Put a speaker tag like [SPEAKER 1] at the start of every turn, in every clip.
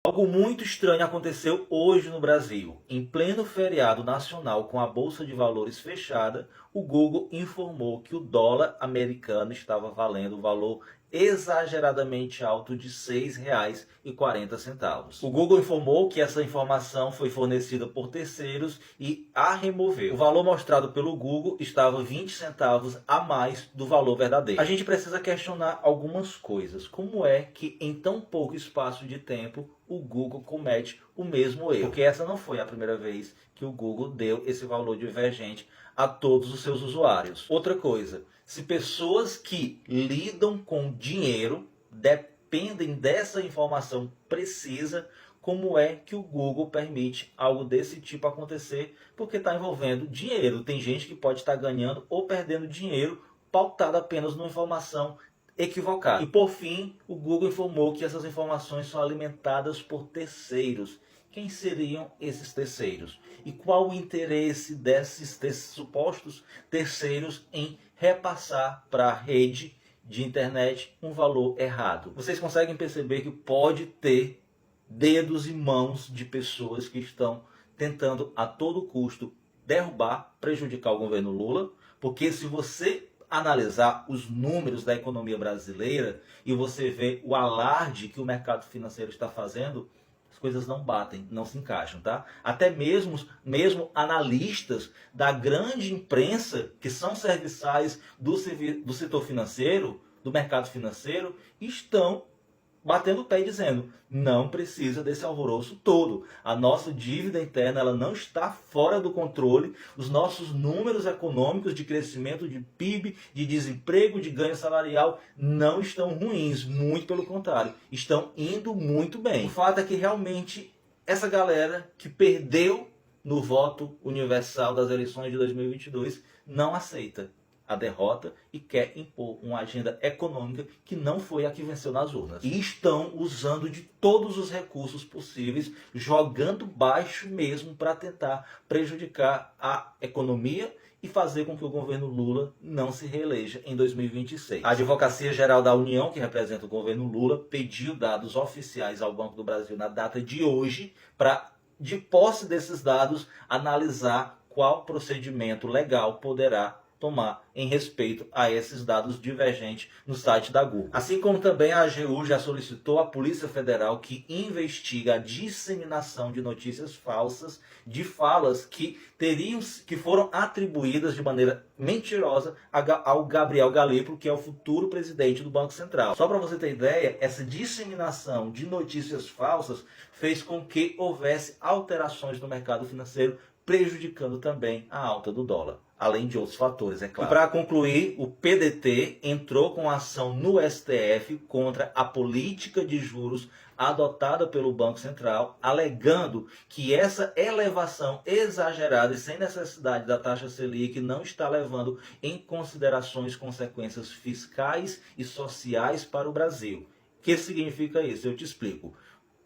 [SPEAKER 1] Algo muito estranho aconteceu hoje no Brasil. Em pleno feriado nacional com a Bolsa de Valores fechada, o Google informou que o dólar americano estava valendo o valor exageradamente alto de R$ 6,40. O Google informou que essa informação foi fornecida por terceiros e a removeu. O valor mostrado pelo Google estava 20 centavos a mais do valor verdadeiro. A gente precisa questionar algumas coisas. Como é que em tão pouco espaço de tempo o Google comete o mesmo erro? Porque essa não foi a primeira vez que o Google deu esse valor divergente a todos os seus usuários. Outra coisa, se pessoas que lidam com dinheiro dependem dessa informação precisa, como é que o Google permite algo desse tipo acontecer? Porque está envolvendo dinheiro. Tem gente que pode estar ganhando ou perdendo dinheiro pautado apenas numa informação equivocada. E por fim, o Google informou que essas informações são alimentadas por terceiros. Quem seriam esses terceiros? E qual o interesse desses supostos terceiros em repassar para a rede de internet um valor errado? Vocês conseguem perceber que pode ter dedos e mãos de pessoas que estão tentando a todo custo derrubar, prejudicar o governo Lula? Porque se você analisar os números da economia brasileira e você vê o alarde que o mercado financeiro está fazendo, as coisas não batem, não se encaixam, tá? Até mesmo analistas da grande imprensa, que são serviçais do setor financeiro, do mercado financeiro, estão batendo o pé e dizendo, não precisa desse alvoroço todo. A nossa dívida interna ela não está fora do controle. Os nossos números econômicos de crescimento de PIB, de desemprego, de ganho salarial não estão ruins. Muito pelo contrário, estão indo muito bem. O fato é que realmente essa galera que perdeu no voto universal das eleições de 2022 não aceita a derrota e quer impor uma agenda econômica que não foi a que venceu nas urnas. E estão usando de todos os recursos possíveis, jogando baixo mesmo para tentar prejudicar a economia e fazer com que o governo Lula não se reeleja em 2026. A Advocacia Geral da União, que representa o governo Lula, pediu dados oficiais ao Banco do Brasil na data de hoje para, de posse desses dados, analisar qual procedimento legal poderá tomar em respeito a esses dados divergentes no site da Google. Assim como também a AGU já solicitou à Polícia Federal que investiga a disseminação de notícias falsas de falas que foram atribuídas de maneira mentirosa ao Gabriel Galípolo, que é o futuro presidente do Banco Central. Só para você ter ideia, essa disseminação de notícias falsas fez com que houvesse alterações no mercado financeiro, prejudicando também a alta do dólar, além de outros fatores, é claro. E para concluir, o PDT entrou com ação no STF contra a política de juros adotada pelo Banco Central, alegando que essa elevação exagerada e sem necessidade da taxa Selic não está levando em considerações consequências fiscais e sociais para o Brasil. O que significa isso? Eu te explico.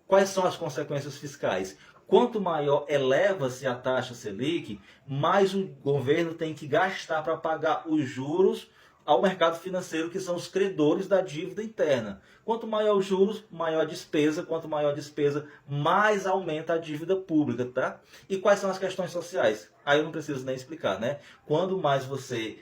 [SPEAKER 1] Quais são as consequências fiscais? Quanto maior eleva-se a taxa Selic, mais o governo tem que gastar para pagar os juros ao mercado financeiro, que são os credores da dívida interna. Quanto maior os juros, maior a despesa. Quanto maior a despesa, mais aumenta a dívida pública, tá? E quais são as questões sociais? Aí eu não preciso nem explicar, né? Quando mais você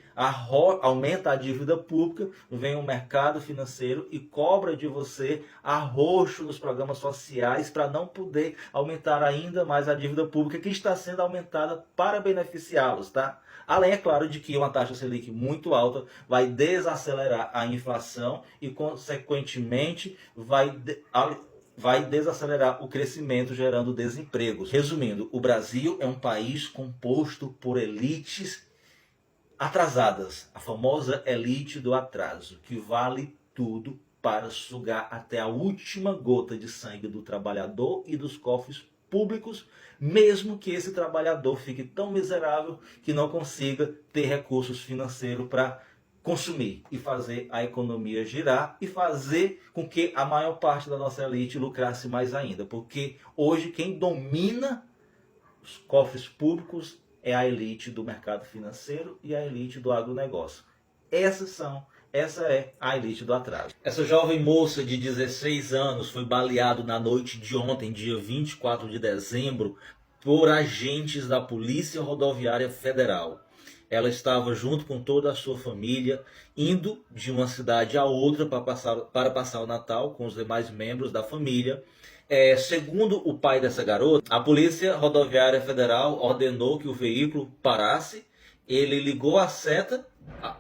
[SPEAKER 1] aumenta a dívida pública, vem o mercado financeiro e cobra de você arroxo nos programas sociais para não poder aumentar ainda mais a dívida pública que está sendo aumentada para beneficiá-los, tá? Além, é claro, de que uma taxa Selic muito alta vai desacelerar a inflação e, consequentemente, vai desacelerar o crescimento, gerando desempregos. Resumindo, o Brasil é um país composto por elites atrasadas, a famosa elite do atraso, que vale tudo para sugar até a última gota de sangue do trabalhador e dos cofres públicos, mesmo que esse trabalhador fique tão miserável que não consiga ter recursos financeiros para consumir e fazer a economia girar e fazer com que a maior parte da nossa elite lucrasse mais ainda. Porque hoje quem domina os cofres públicos é a elite do mercado financeiro e a elite do agronegócio. Essas são Essa é a elite do atraso. Essa jovem moça de 16 anos foi baleada na noite de ontem, dia 24 de dezembro, por agentes da Polícia Rodoviária Federal. Ela estava junto com toda a sua família, indo de uma cidade a outra para passar o Natal com os demais membros da família. Segundo o pai dessa garota, a Polícia Rodoviária Federal ordenou que o veículo parasse. Ele ligou a seta,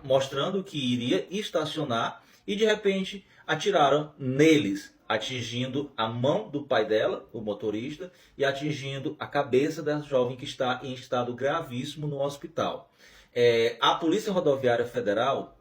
[SPEAKER 1] mostrando que iria estacionar, e de repente atiraram neles, atingindo a mão do pai dela, o motorista, e atingindo a cabeça da jovem que está em estado gravíssimo no hospital. A Polícia Rodoviária Federal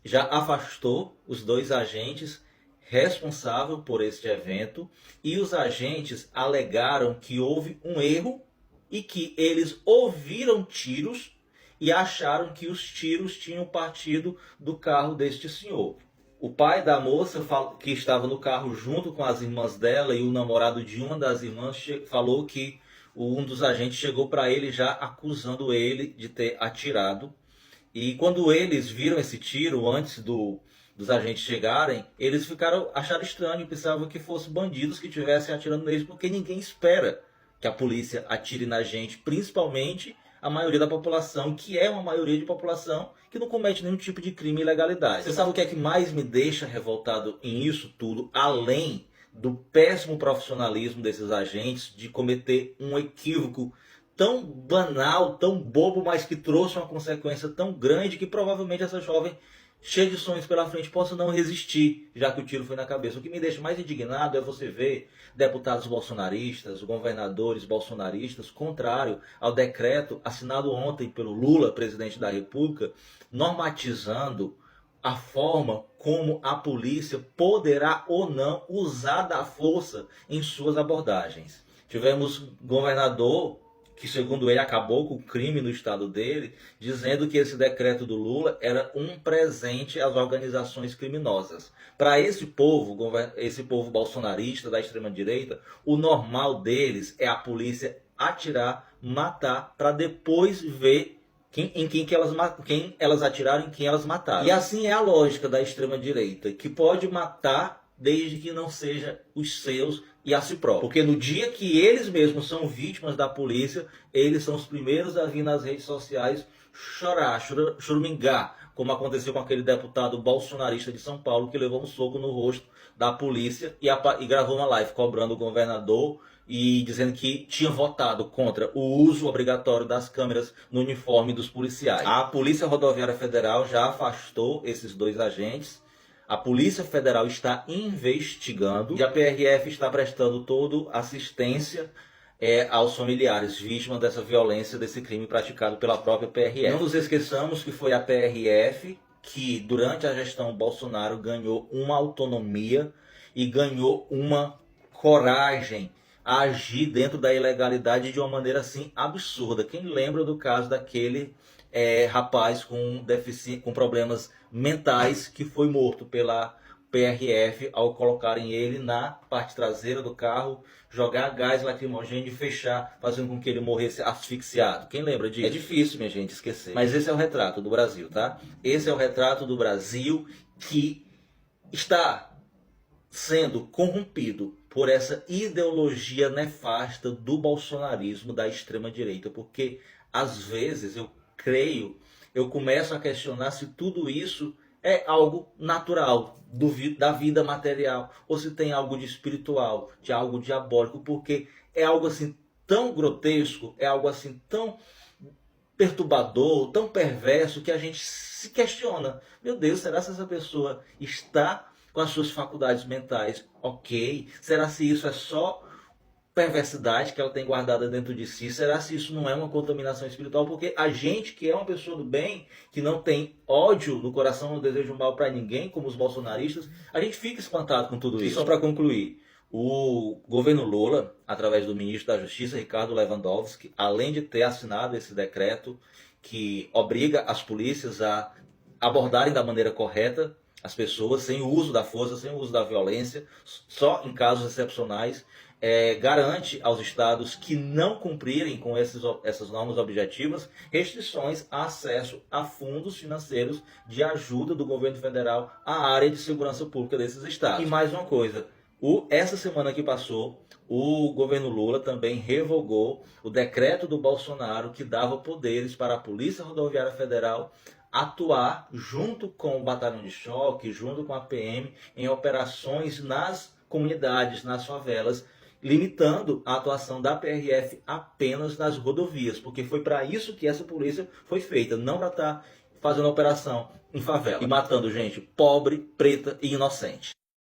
[SPEAKER 1] já afastou os 2 agentes responsáveis por este evento, e os agentes alegaram que houve um erro e que eles ouviram tiros e acharam que os tiros tinham partido do carro deste senhor. O pai da moça, que estava no carro junto com as irmãs dela, e o namorado de uma das irmãs, falou que um dos agentes chegou para ele já acusando ele de ter atirado. E quando eles viram esse tiro, antes dos agentes chegarem, eles acharam estranho, pensavam que fossem bandidos que estivessem atirando neles, porque ninguém espera que a polícia atire na gente, principalmente a maioria da população, que é uma maioria de população que não comete nenhum tipo de crime e ilegalidade. Você sabe o que é que mais me deixa revoltado em isso tudo, além do péssimo profissionalismo desses agentes de cometer um equívoco tão banal, tão bobo, mas que trouxe uma consequência tão grande que provavelmente essa jovem, cheia de sonhos pela frente, possa não resistir, já que o tiro foi na cabeça. O que me deixa mais indignado é você ver deputados bolsonaristas, governadores bolsonaristas, contrário ao decreto assinado ontem pelo Lula, presidente da República, normatizando a forma como a polícia poderá ou não usar da força em suas abordagens. Tivemos governador que, segundo ele, acabou com o crime no estado dele, dizendo que esse decreto do Lula era um presente às organizações criminosas. Para esse povo bolsonarista da extrema-direita, o normal deles é a polícia atirar, matar, para depois ver quem elas atiraram e quem elas mataram. E assim é a lógica da extrema-direita, que pode matar desde que não seja os seus e a si próprio. Porque no dia que eles mesmos são vítimas da polícia, eles são os primeiros a vir nas redes sociais chorar, chorumingar, como aconteceu com aquele deputado bolsonarista de São Paulo que levou um soco no rosto da polícia e gravou uma live cobrando o governador e dizendo que tinha votado contra o uso obrigatório das câmeras no uniforme dos policiais. A Polícia Rodoviária Federal já afastou esses 2 agentes. A Polícia Federal está investigando e a PRF está prestando toda assistência aos familiares vítimas dessa violência, desse crime praticado pela própria PRF. Não nos esqueçamos que foi a PRF que, durante a gestão Bolsonaro, ganhou uma autonomia e ganhou uma coragem a agir dentro da ilegalidade de uma maneira assim absurda. Quem lembra do caso daquele rapaz com problemas mentais que foi morto pela PRF ao colocarem ele na parte traseira do carro, jogar gás lacrimogêneo e fechar, fazendo com que ele morresse asfixiado? Quem lembra disso? É difícil, minha gente, esquecer. Mas esse é o retrato do Brasil, tá? Esse é o retrato do Brasil que está sendo corrompido por essa ideologia nefasta do bolsonarismo, da extrema-direita. Porque, às vezes, eu começo a questionar se tudo isso é algo natural da vida material, ou se tem algo de espiritual, de algo diabólico, porque é algo assim tão grotesco, é algo assim tão perturbador, tão perverso, que a gente se questiona. Meu Deus, será que essa pessoa está com as suas faculdades mentais ok? Será se isso é só perversidade que ela tem guardada dentro de si? Será se isso não é uma contaminação espiritual? Porque a gente que é uma pessoa do bem, que não tem ódio no coração, não deseja o mal para ninguém, como os bolsonaristas, a gente fica espantado com tudo isso. E só para concluir, o governo Lula, através do ministro da Justiça, Ricardo Lewandowski, além de ter assinado esse decreto que obriga as polícias a abordarem da maneira correta as pessoas, sem o uso da força, sem o uso da violência, só em casos excepcionais, garante aos estados que não cumprirem com essas normas objetivas restrições a acesso a fundos financeiros de ajuda do governo federal à área de segurança pública desses estados. E mais uma coisa, essa semana que passou, o governo Lula também revogou o decreto do Bolsonaro que dava poderes para a Polícia Rodoviária Federal atuar junto com o Batalhão de Choque, junto com a PM, em operações nas comunidades, nas favelas, limitando a atuação da PRF apenas nas rodovias, porque foi para isso que essa polícia foi feita, não para estar fazendo operação em favela e matando gente pobre, preta e inocente.